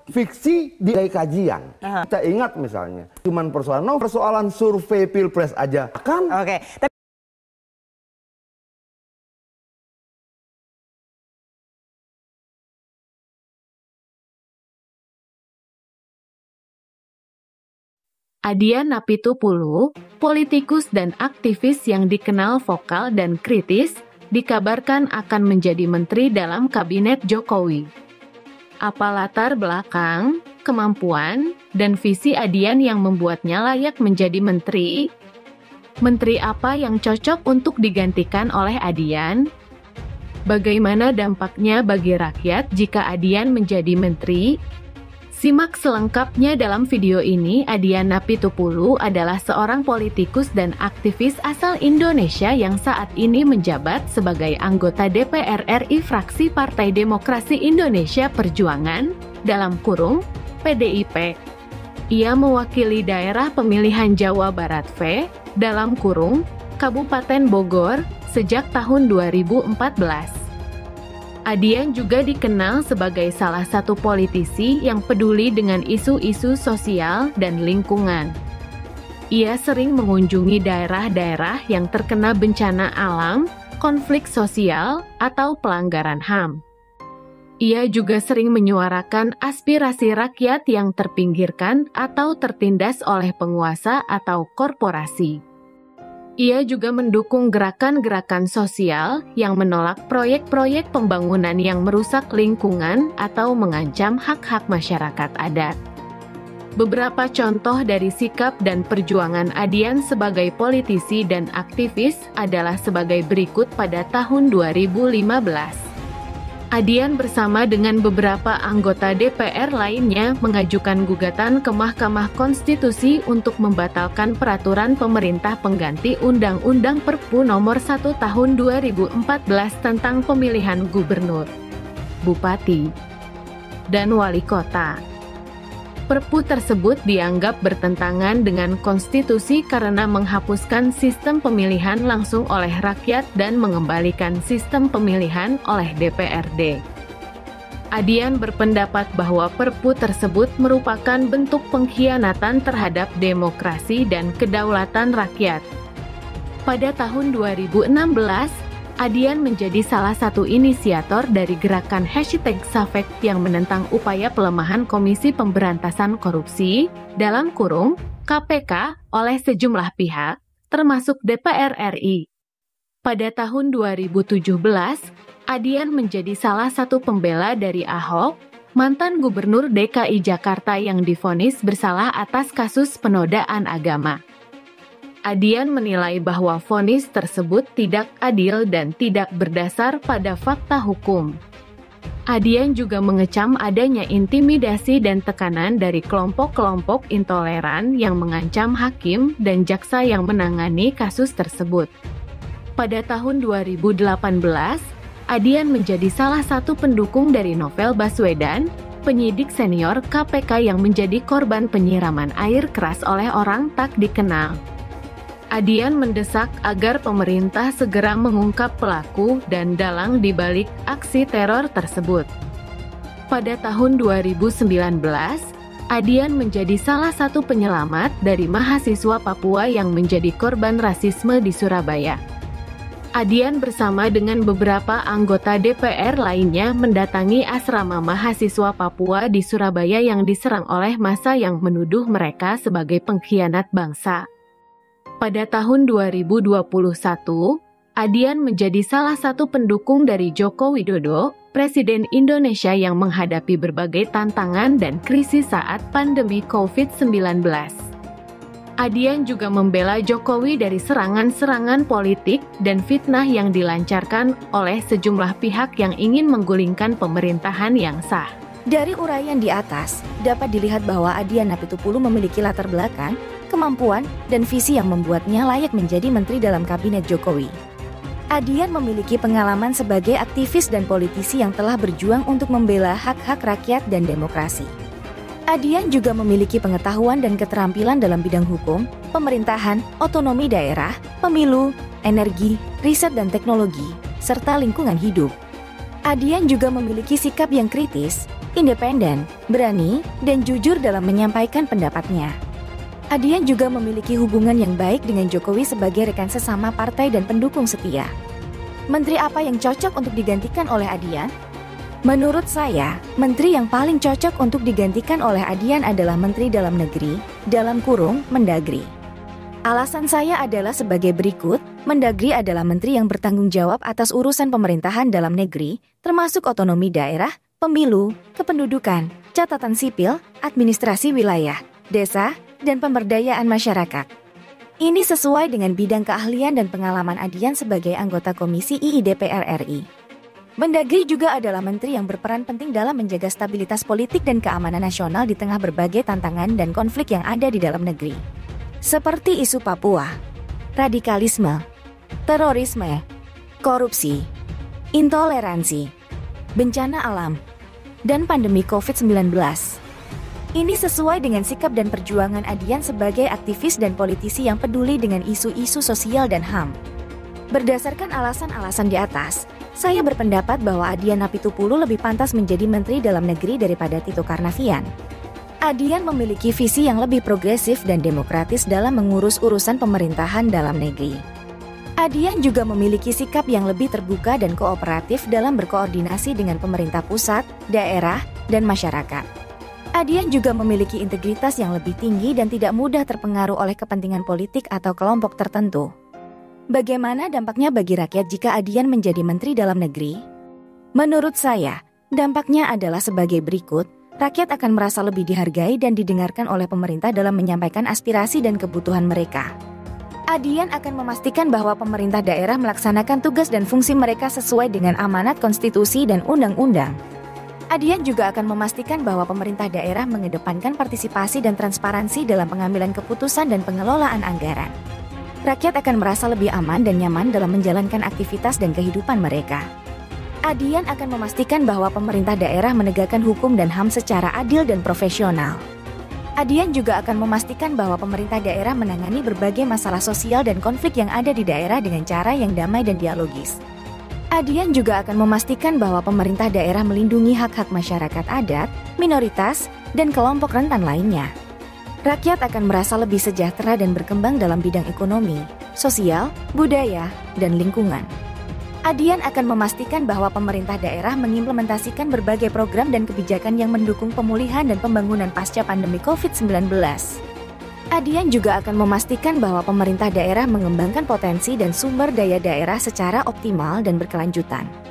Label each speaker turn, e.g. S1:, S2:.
S1: fiksi di kajian. Kita ingat misalnya, cuman persoalan survei Pilpres aja kan.
S2: Oke.
S3: Adian Apitupulu, politikus dan aktivis yang dikenal vokal dan kritis, dikabarkan akan menjadi menteri dalam kabinet Jokowi. Apa latar belakang, kemampuan, dan visi Adian yang membuatnya layak menjadi menteri? Menteri apa yang cocok untuk digantikan oleh Adian? Bagaimana dampaknya bagi rakyat jika Adian menjadi menteri? Simak selengkapnya dalam video ini. Adian Apitupulu adalah seorang politikus dan aktivis asal Indonesia yang saat ini menjabat sebagai anggota DPR RI fraksi Partai Demokrasi Indonesia Perjuangan, dalam kurung, PDIP. Ia mewakili daerah pemilihan Jawa Barat V, dalam kurung, Kabupaten Bogor, sejak tahun 2014. Adian juga dikenal sebagai salah satu politisi yang peduli dengan isu-isu sosial dan lingkungan. Ia sering mengunjungi daerah-daerah yang terkena bencana alam, konflik sosial, atau pelanggaran HAM. Ia juga sering menyuarakan aspirasi rakyat yang terpinggirkan atau tertindas oleh penguasa atau korporasi. Ia juga mendukung gerakan-gerakan sosial yang menolak proyek-proyek pembangunan yang merusak lingkungan atau mengancam hak-hak masyarakat adat. Beberapa contoh dari sikap dan perjuangan Adian sebagai politisi dan aktivis adalah sebagai berikut. Pada tahun 2015, Adian bersama dengan beberapa anggota DPR lainnya mengajukan gugatan ke Mahkamah Konstitusi untuk membatalkan peraturan pemerintah pengganti Undang-Undang Perpu Nomor 1 Tahun 2014 tentang pemilihan gubernur, bupati, dan wali kota. Perpu tersebut dianggap bertentangan dengan konstitusi karena menghapuskan sistem pemilihan langsung oleh rakyat dan mengembalikan sistem pemilihan oleh DPRD. Adian berpendapat bahwa Perpu tersebut merupakan bentuk pengkhianatan terhadap demokrasi dan kedaulatan rakyat. Pada tahun 2016, Adian menjadi salah satu inisiator dari gerakan #SAFEK yang menentang upaya pelemahan Komisi Pemberantasan Korupsi, dalam kurung, KPK, oleh sejumlah pihak, termasuk DPR RI. Pada tahun 2017, Adian menjadi salah satu pembela dari Ahok, mantan gubernur DKI Jakarta yang divonis bersalah atas kasus penodaan agama. Adian menilai bahwa vonis tersebut tidak adil dan tidak berdasar pada fakta hukum. Adian juga mengecam adanya intimidasi dan tekanan dari kelompok-kelompok intoleran yang mengancam hakim dan jaksa yang menangani kasus tersebut. Pada tahun 2018, Adian menjadi salah satu pendukung dari Novel Baswedan, penyidik senior KPK yang menjadi korban penyiraman air keras oleh orang tak dikenal. Adian mendesak agar pemerintah segera mengungkap pelaku dan dalang di balik aksi teror tersebut. Pada tahun 2019, Adian menjadi salah satu penyelamat dari mahasiswa Papua yang menjadi korban rasisme di Surabaya. Adian bersama dengan beberapa anggota DPR lainnya mendatangi asrama mahasiswa Papua di Surabaya yang diserang oleh massa yang menuduh mereka sebagai pengkhianat bangsa. Pada tahun 2021, Adian menjadi salah satu pendukung dari Joko Widodo, Presiden Indonesia yang menghadapi berbagai tantangan dan krisis saat pandemi COVID-19. Adian juga membela Jokowi dari serangan-serangan politik dan fitnah yang dilancarkan oleh sejumlah pihak yang ingin menggulingkan pemerintahan yang sah.
S2: Dari uraian di atas, dapat dilihat bahwa Adian Apitupulu memiliki latar belakang, kemampuan, dan visi yang membuatnya layak menjadi menteri dalam kabinet Jokowi. Adian memiliki pengalaman sebagai aktivis dan politisi yang telah berjuang untuk membela hak-hak rakyat dan demokrasi. Adian juga memiliki pengetahuan dan keterampilan dalam bidang hukum, pemerintahan, otonomi daerah, pemilu, energi, riset dan teknologi, serta lingkungan hidup. Adian juga memiliki sikap yang kritis, independen, berani, dan jujur dalam menyampaikan pendapatnya. Adian juga memiliki hubungan yang baik dengan Jokowi sebagai rekan sesama partai dan pendukung setia. Menteri apa yang cocok untuk digantikan oleh Adian? Menurut saya, menteri yang paling cocok untuk digantikan oleh Adian adalah Menteri Dalam Negeri, Mendagri. Alasan saya adalah sebagai berikut. Mendagri adalah menteri yang bertanggung jawab atas urusan pemerintahan dalam negeri, termasuk otonomi daerah, pemilu, kependudukan, catatan sipil, administrasi wilayah, desa, dan pemberdayaan masyarakat. Ini sesuai dengan bidang keahlian dan pengalaman Adian sebagai anggota Komisi II DPR RI. Mendagri juga adalah menteri yang berperan penting dalam menjaga stabilitas politik dan keamanan nasional di tengah berbagai tantangan dan konflik yang ada di dalam negeri. Seperti isu Papua, radikalisme, terorisme, korupsi, intoleransi, bencana alam, dan pandemi COVID-19. Ini sesuai dengan sikap dan perjuangan Adian sebagai aktivis dan politisi yang peduli dengan isu-isu sosial dan HAM. Berdasarkan alasan-alasan di atas, saya berpendapat bahwa Adian Apitupulu lebih pantas menjadi Menteri Dalam Negeri daripada Tito Karnavian. Adian memiliki visi yang lebih progresif dan demokratis dalam mengurus urusan pemerintahan dalam negeri. Adian juga memiliki sikap yang lebih terbuka dan kooperatif dalam berkoordinasi dengan pemerintah pusat, daerah, dan masyarakat. Adian juga memiliki integritas yang lebih tinggi dan tidak mudah terpengaruh oleh kepentingan politik atau kelompok tertentu. Bagaimana dampaknya bagi rakyat jika Adian menjadi Menteri Dalam Negeri? Menurut saya, dampaknya adalah sebagai berikut. Rakyat akan merasa lebih dihargai dan didengarkan oleh pemerintah dalam menyampaikan aspirasi dan kebutuhan mereka. Adian akan memastikan bahwa pemerintah daerah melaksanakan tugas dan fungsi mereka sesuai dengan amanat konstitusi dan undang-undang. Adian juga akan memastikan bahwa pemerintah daerah mengedepankan partisipasi dan transparansi dalam pengambilan keputusan dan pengelolaan anggaran. Rakyat akan merasa lebih aman dan nyaman dalam menjalankan aktivitas dan kehidupan mereka. Adian akan memastikan bahwa pemerintah daerah menegakkan hukum dan HAM secara adil dan profesional. Adian juga akan memastikan bahwa pemerintah daerah menangani berbagai masalah sosial dan konflik yang ada di daerah dengan cara yang damai dan dialogis. Adian juga akan memastikan bahwa pemerintah daerah melindungi hak-hak masyarakat adat, minoritas, dan kelompok rentan lainnya. Rakyat akan merasa lebih sejahtera dan berkembang dalam bidang ekonomi, sosial, budaya, dan lingkungan. Adian akan memastikan bahwa pemerintah daerah mengimplementasikan berbagai program dan kebijakan yang mendukung pemulihan dan pembangunan pasca pandemi COVID-19. Adian juga akan memastikan bahwa pemerintah daerah mengembangkan potensi dan sumber daya daerah secara optimal dan berkelanjutan.